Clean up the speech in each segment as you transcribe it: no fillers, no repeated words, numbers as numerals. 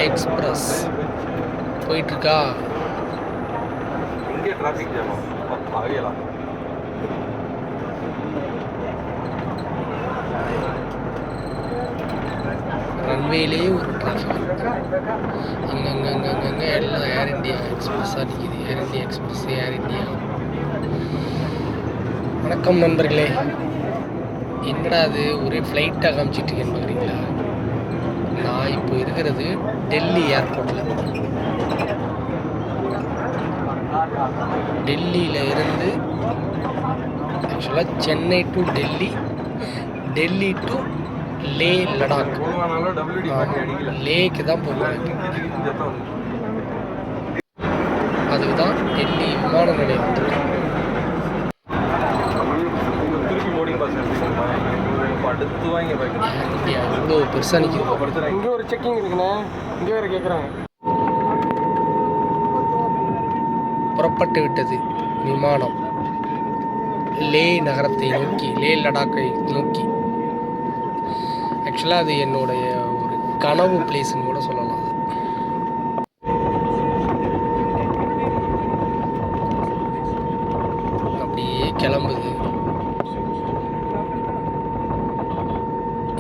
Express போயிட்டுருக்கா. இங்கே traffic jam ஆகலாம். ரன்வேலேயே ஒரு டிராஃபிக் அங்கங்கே எல்லாம் ஏர் இண்டியா எக்ஸ்பிரஸாக நிற்கிது. ஏர் இண்டியா எக்ஸ்பிரஸ், ஏர் இண்டியா. வணக்கம் நண்பர்களே. என்னடா அது ஒரே ஃப்ளைட்டாக காமிச்சிட்ருக்கேன்னு பார்க்குறீங்களா? நான் இப்போ இருக்கிறது டெல்லி ஏர்போர்ட்டில். டெல்லியில் இருந்து ஆக்சுவலாக சென்னை டு டெல்லி, டெல்லி டு லே லடாக். லேக்கு தான் போகிறேன். அதுக்கு தான் டெல்லி விமான நிலையம் வந்துருக்கேன். இவ்வளோ பெருசாக நிற்கிது. இங்கே ஒரு செக்கிங் இருக்குண்ணே, இங்கே வேறு கேட்குறாங்க. புறப்பட்டு விட்டது விமானம் லே நகரத்தை நோக்கி, லே லடாக்கை நோக்கி. ஆக்சுவலாக அது என்னுடைய ஒரு கனவு பிளேஸ்ன்னு கூட சொல்லலாம். அது அப்படியே கிளம்புது.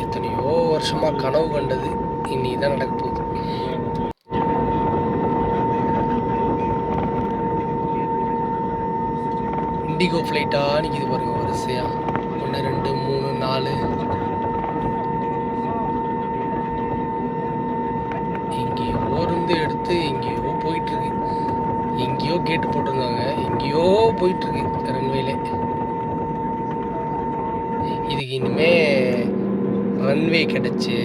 எத்தனையோ வருஷமாக கனவு கண்டது இன்னைக்கு தான் நடக்க போகுது. இண்டிகோ ஃப்ளைட்டாக நிற்கிது பாருங்க வரிசையா. 1 2 3 4. எங்கேயோ இருந்து எடுத்து எங்கேயோ போயிட்டுருக்கு. எங்கேயோ கேட்டு போட்டிருந்தாங்க, எங்கேயோ போயிட்டுருக்கு ரன்வேலே. இதுக்கு இனிமே ரன்வே கிடச்சி,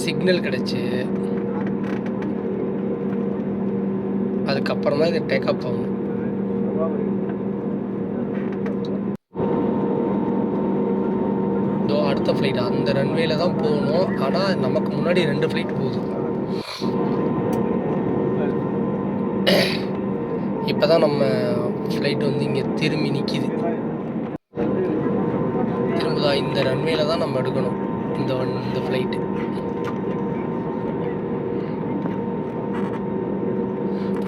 சிக்னல் கிடச்சி, அதுக்கப்புறம் தான் இது டேக்அப் ஆகணும். அடுத்த ஃப்ளைட் அந்த ரன்வேல தான் போகணும். ஆனால் நமக்கு முன்னாடி 2 ஃப்ளைட் போகுது. இப்போ தான் நம்ம ஃப்ளைட் வந்து இங்கே திரும்பி நிற்கிது. திரும்புதா? இந்த ரன்வேல தான் நம்ம எடுக்கணும் இந்த ஃப்ளைட்டு.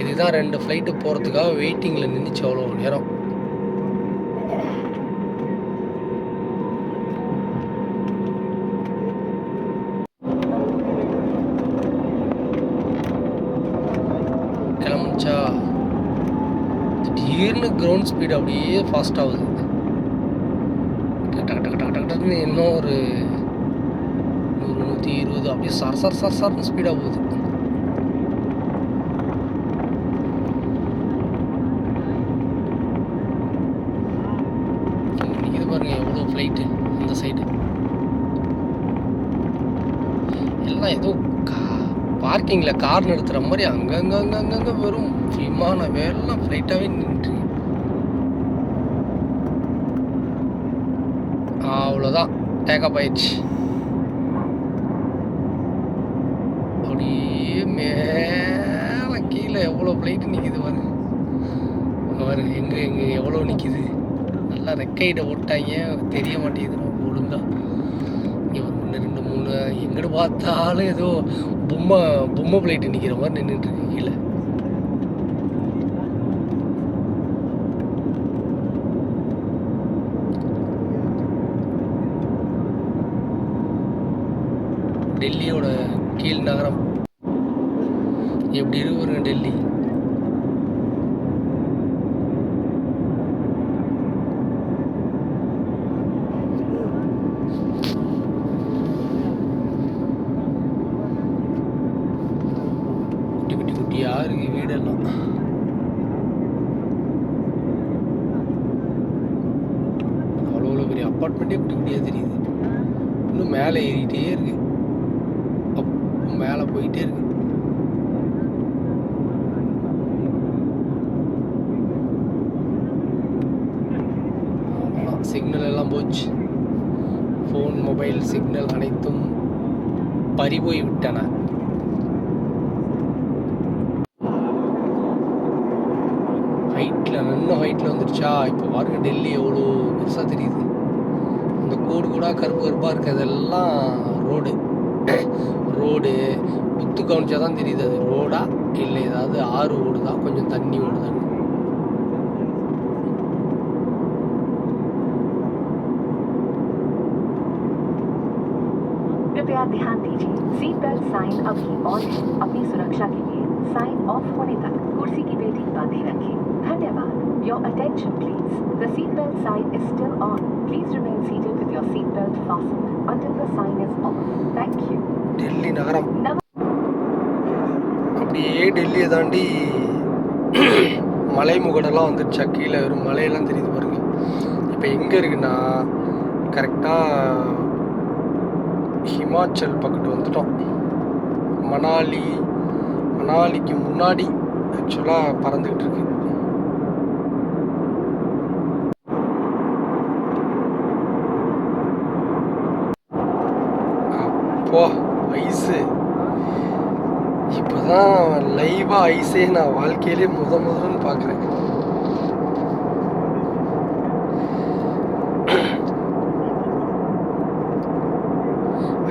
இதுதான் 2 ஃப்ளைட்டு போகிறதுக்காக வெயிட்டிங்கில் நின்றுச்சு அவ்வளோ நேரம். கிளம்பிச்சா திடீர்னு கிரவுண்ட் ஸ்பீடு அப்படியே ஃபாஸ்ட் ஆகுது. டக்கு இன்னும் ஒரு 100 120 அப்படியே சர்னு ஸ்பீடாக போகுது. இது பாருங்க எவ்வளோ ஃப்ளைட்டு அந்த சைடு. எல்லாம் ஏதோ பார்க்கிங்கில் கார் நிறுத்துகிற மாதிரி அங்கங்கே வெறும் விமான வேலைலாம் ஃப்ளைட்டாகவே நின்று. அவ்வளோதான், டேக்கப் ஆயிடுச்சு. அப்படியே மேலே கீழே எவ்வளோ ஃப்ளைட்டு நிற்கிது பாரு. எங்கே எவ்வளோ நிற்கிது. நல்லா ரெக்கையிட ஓட்டாங்க, தெரிய மாட்டேங்குது ஒழுங்கா. இங்கே 1 2 3 எங்கிட்ட பார்த்தாலும் ஏதோ பொம்மை ஃப்ளைட்டு நிற்கிற மாதிரி நின்றுட்டுருக்கு கீழே. டெல்லியோட கீழ் நகரம் எப்படி இருக்கு டெல்லி. குட்டி குட்டியாக இருக்கு வீடெல்லாம். அவ்வளோ பெரிய அப்பார்ட்மெண்ட்டே குட்டி குட்டியாக தெரியுது. இன்னும் மேலே ஏறிக்கிட்டே இருக்கு, மேலே போயிட்டே இருக்கு. சிக்னல் எல்லாம் போச்சு. ஃபோன் மொபைல் சிக்னல் அனைத்தும் பறிபோய் விட்டன. ஹைட்டில் வந்துடுச்சா. இப்போ பாருங்க டெல்லி எவ்வளோ பெருசாக தெரியுது. இந்த கோடு கூட கருப்பாக இருக்கிறதெல்லாம் ரோடு. ரோடு புத்து கவனிச்சா தான் தெரியுது அது ரோடா இல்லை ஏதாவது ஆறு ஓடுதா கொஞ்சம் தண்ணி ஓடுதான்னு. कृपया ध्यान दीजिए, सीट बेल्ट साइन अभी ऑन है। अपनी सुरक्षा के लिए साइन ऑफ होने तक कुर्सी की पेटी बांधे रखें। धन्यवाद। Your attention please. The seat belt sign is still on. Please remain seated with your seat belt fastened until the sign is off. Thank you. Delhi நகரம் அப்படியே டெல்லியை தாண்டி மலை முகடெல்லாம் வந்துடுச்சா, கீழே வெறும் மலையெல்லாம் தெரியுது பாருங்க. இப்போ எங்கே இருக்குன்னா கரெக்டாக ஹிமாச்சல் பக்கத்து வந்துட்டோம். மணாலிக்கு முன்னாடி ஆக்சுவலாக பறந்துக்கிட்டு இருக்கு. அப்போ ஐஸு இப்போதான் லைவாக ஐஸே நான் வாழ்க்கையிலே முதல்னு பார்க்குறேன்.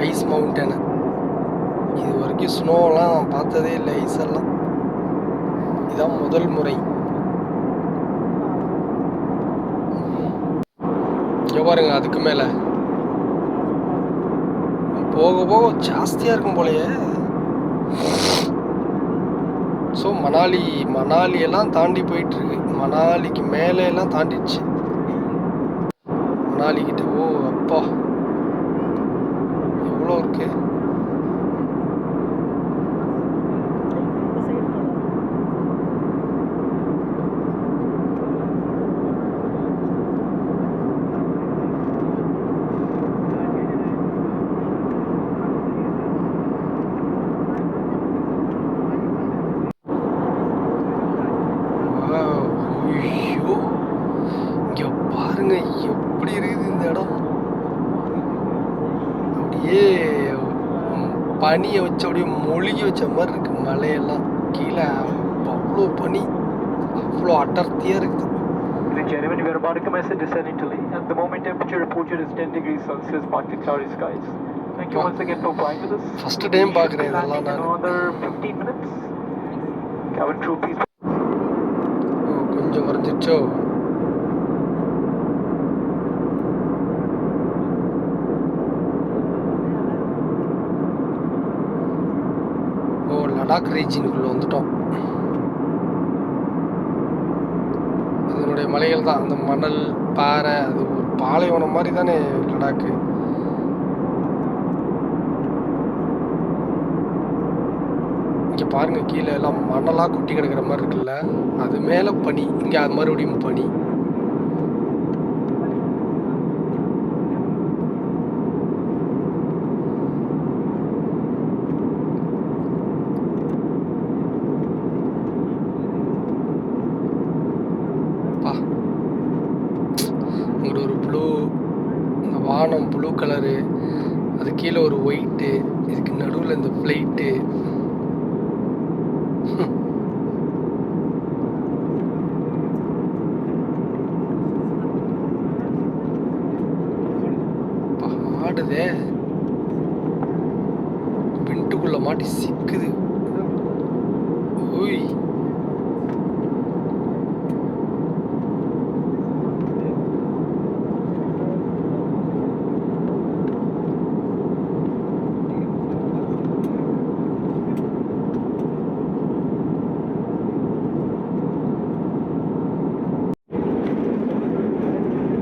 ஐஸ் மவுண்டனு இது வரைக்கும் ஸ்னோலாம் நான் பார்த்ததே இல்லை. ஐஸெல்லாம் இதான் முதல் முறை. இங்கே பாருங்க, அதுக்கு மேலே போக போக ஜாஸ்தியாக இருக்கும் போலயே. ஸோ மணாலியெல்லாம் தாண்டி போயிட்டுருக்கு. மணாலிக்கு மேலே எல்லாம் தாண்டிடுச்சு. மணாலிக்கிட்ட ஓ அப்பா எவ்வளோ இருக்கு. ஐயோ இங்க பாருங்க எப்படி இருக்குது இந்த இடம். அப்படியே பனியை வச்சு அப்படியே மொழிகி வச்ச மாதிரி இருக்கு. மலையெல்லாம் கீழே அவ்வளோ பனி, அவ்வளோ அடர்த்தியாக இருக்குது. Gentlemen, we are about to commence the descent into Leh. At the moment, temperature reported is 10 degrees Celsius, partly cloudy skies. Thank you once again for flying with us. First time பார்க்குறேன் இதெல்லாம் நான். Another 15 minutes. Cabin crew, please. கொஞ்சம் குறைஞ்சிச்சோ. ஓ லடாக் ரீஜினுக்குள்ளே வந்துட்டோம். அதனுடைய மலைகள் தான் அந்த மணல் பாறை, அது ஒரு பாலைவனம் மாதிரி தானே லடாக்கு. இங்கே பாருங்க, கீழே எல்லாம் மணலாக கொட்டி கிடக்கிற மாதிரி இருக்குல்ல, அது மேலே பனி, இங்கே அது மறுபடியும் பனி. இங்கிட்ட ஒரு ப்ளூ, இந்த வானம் ப்ளூ கலரு, அது கீழே ஒரு ஒயிட்டு, இதுக்கு நடுவில் இந்த ஃப்ளைட்டு. ஆடுதே, விண்டுக்குள்ள மாட்டி சிக்குது. ஓய்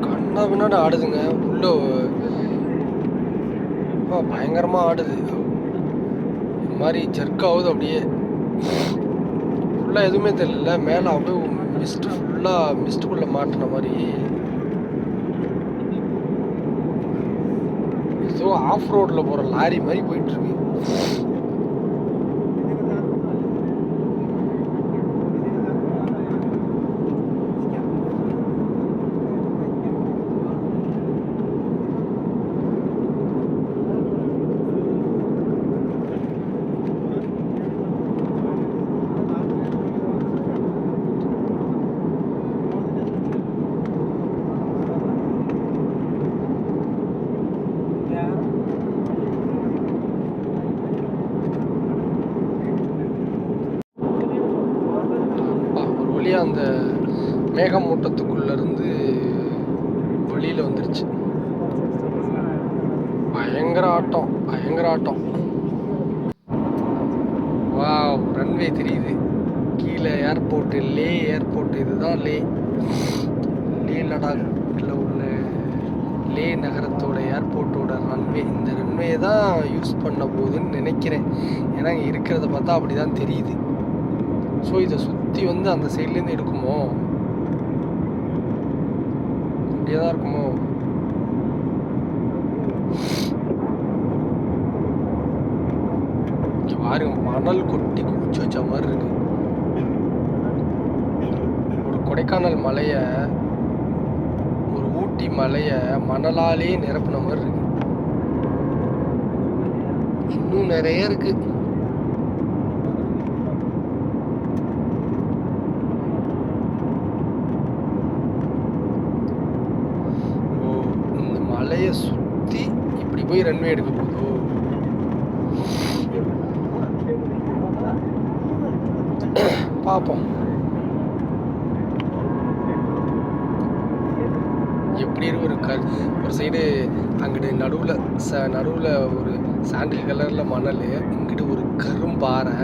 கண்ணா பின்னாடி ஆடுதுங்க உள்ள. பயங்கரமாக ஆடுது. இந்த மாதிரி ஜர்க் ஆகுது அப்படியே. ஃபுல்லாக எதுவுமே தெரியல, மேலே அப்படியே மிஸ்ட்டு, ஃபுல்லாக மிஸ்ட்டுக்குள்ளே மாட்டின மாதிரி. ஏதோ ஆஃப் ரோடில் போகிற லாரி மாதிரி போயிட்டுருக்கு. மேகமூட்டத்துக்குள்ளேருந்து வெளியில் வந்துருச்சு. பயங்கர ஆட்டம். வாவ், ரன்வே தெரியுது கீழே. ஏர்போர்ட்டு, லே ஏர்போர்ட். இதுதான் லே லடாக்கில் உள்ள லே நகரத்தோட ஏர்போர்ட்டோட ரன்வே. இந்த ரன்வே தான் யூஸ் பண்ண போகுதுன்னு நினைக்கிறேன். ஏன்னா இங்கே இருக்கிறத பார்த்தா அப்படி தான் தெரியுது. ஸோ இதை சுற்றி வந்து அந்த சைட்லேருந்து எடுக்குமோ? அப்படியே தான் இருக்குமோ? இங்கே பாருங்க, மணல் கொட்டி குளிச்சு வச்ச மாதிரி இருக்கு. ஒரு கொடைக்கானல் மலையை, ஒரு ஊட்டி மலையை மணலாலே நிரப்புன மாதிரி இருக்கு. இன்னும் நிறைய இருக்கு. இந்த மலையை சுற்றி இப்படி போய் ரன்வே எடுக்க போதோ? பார்ப்போம் எப்படி இருக்கு. ஒரு சைடு அங்கிட்டு நடுவில் ஒரு சாண்டில் கலரில் மணல், இங்கிட்டு ஒரு கரும்பாறை,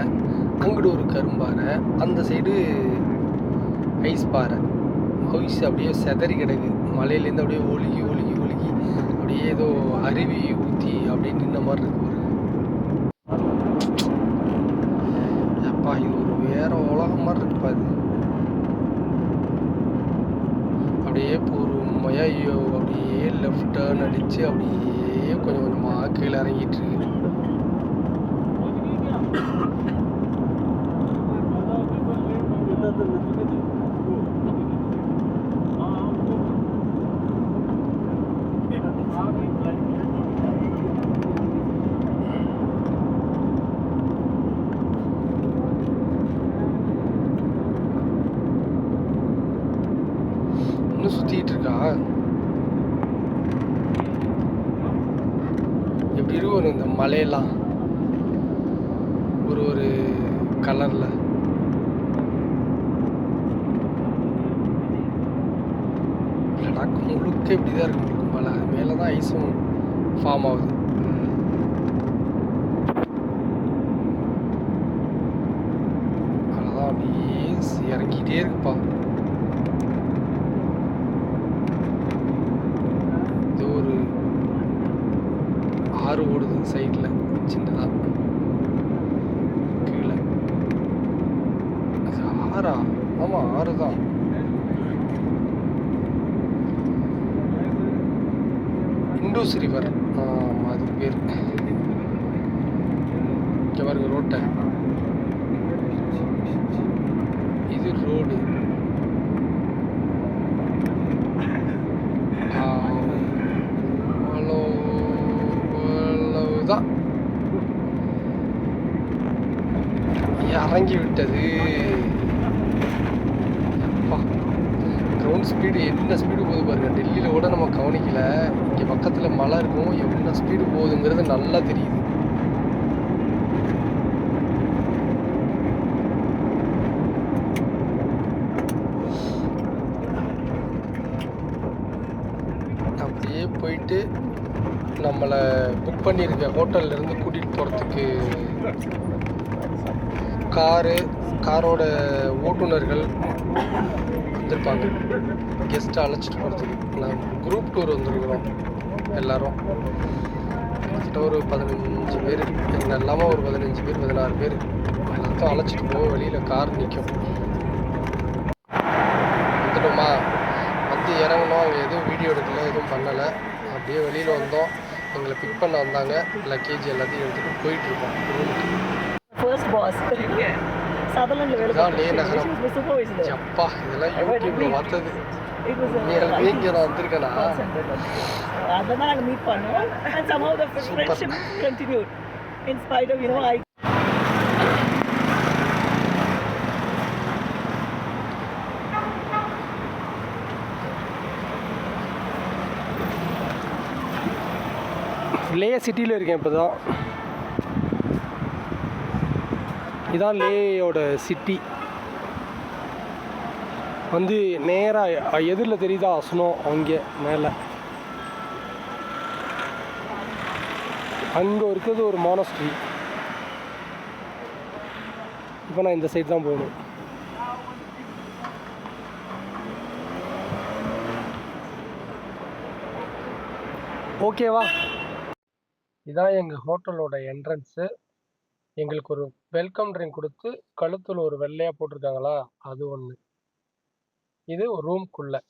அங்கிட்டு ஒரு கரும்பாறை, அந்த சைடு ஐஸ் பாறை. ஐஸ் அப்படியே செதறி கிடக்கு. மலையிலேருந்து அப்படியே ஒழுகி அப்படியே ஏதோ அருவி ஊற்றி அப்படியே நின்ன மாதிரி இருக்கு. அப்பா, இது ஒரு வேற உலகம் மாதிரி இருக்குப்பா. இது அப்படியே பொறுமையா அப்படியே லெஃப்ட் டர்ன் அடிச்சு அப்படியே கொஞ்சம் கொஞ்சமாக கீழே இறங்கிட்டு இருக்கு. இன்னும் சுத்திட்டு இருக்கா? எப்படி இருக்கும் இந்த மலையெல்லாம் ஒரு கலர்ல. லடாக் முழுக்க இப்படிதான் இருக்கு. முழுக்க மலை, அது மேலதான் ஐஸும் ஃபார்ம் ஆகுது. அவ்வளோதான், அப்படியே இறங்கிட்டே இருக்குப்பா. ஆறு ஓடுது சைடில் சின்னதாக கீழே. அது ஆறா? ஆமாம், ஆறு தான். இண்டூஸ் ரிவர். ஆமாம், அது பேர். இங்கே பாருங்க ரோட்டை. இது ரோடு. தான் இறங்கி விட்டது. கிரவுண்ட் ஸ்பீடு என்ன ஸ்பீடு போகுது பாருங்க. டெல்லியில் கூட நம்ம கவனிக்கல, இங்கே பக்கத்தில் மழை இருக்கும், என்ன ஸ்பீடு போகுதுங்கிறது நல்லா தெரியுது. அப்படியே போயிட்டு நம்மளை புக் பண்ணியிருக்க ஹோட்டல்லேருந்து கூட்டிகிட்டு போகிறதுக்கு காரோட ஓட்டுநர்கள் வந்திருப்பாங்க. கெஸ்ட்டை அழைச்சிட்டு போகிறதுக்கு நான் குரூப் டூர் வந்திருக்கிறோம் எல்லோரும். கிட்டத்தட்ட ஒரு 15 பேர், என்ன இல்லாமல் ஒரு 15 பேர் 16 பேர் எல்லாத்தையும் அழைச்சிட்டு போக வெளியில் கார் நிற்கும். வந்துட்டோமா, வந்து இறங்கணும். அங்கே எதுவும் வீடியோ எடுக்கல, எதுவும் பண்ணலை. அப்படியே வெளியில் வந்தோம். எங்களை பிக் பண்ண வந்தாங்க. லக்கேஜ் எல்லாத்தையும் எடுத்துகிட்டு போயிட்டுருக்கோம் ரூமுக்கு. இதான் லே நகரம். அப்பா, இதெல்லாம் யூடியூப்ல பார்த்தது. நீங்க இங்கே நான் வந்திருக்கேனா? லே சிட்டியில் இருக்கேன் இப்போ தான். இதான் லேயோட சிட்டி. வந்து நேராக எதிரில் தெரியுதா ஸ்னோ அங்கே மேலே. அங்கே இருக்கிறது ஒரு மானஸ்ட்ரி. இப்போ நான் இந்த சைடு தான் போகணும். ஓகேவா? இதான் எங்கள் ஹோட்டலோட என்ட்ரன்ஸு. எங்களுக்கு ஒரு வெல்கம் ட்ரிங்க் கொடுத்து கழுத்தில் ஒரு வெள்ளையாக போட்டிருக்காங்களா, அது ஒன்று. இது ஒரு ரூம்குள்ளே.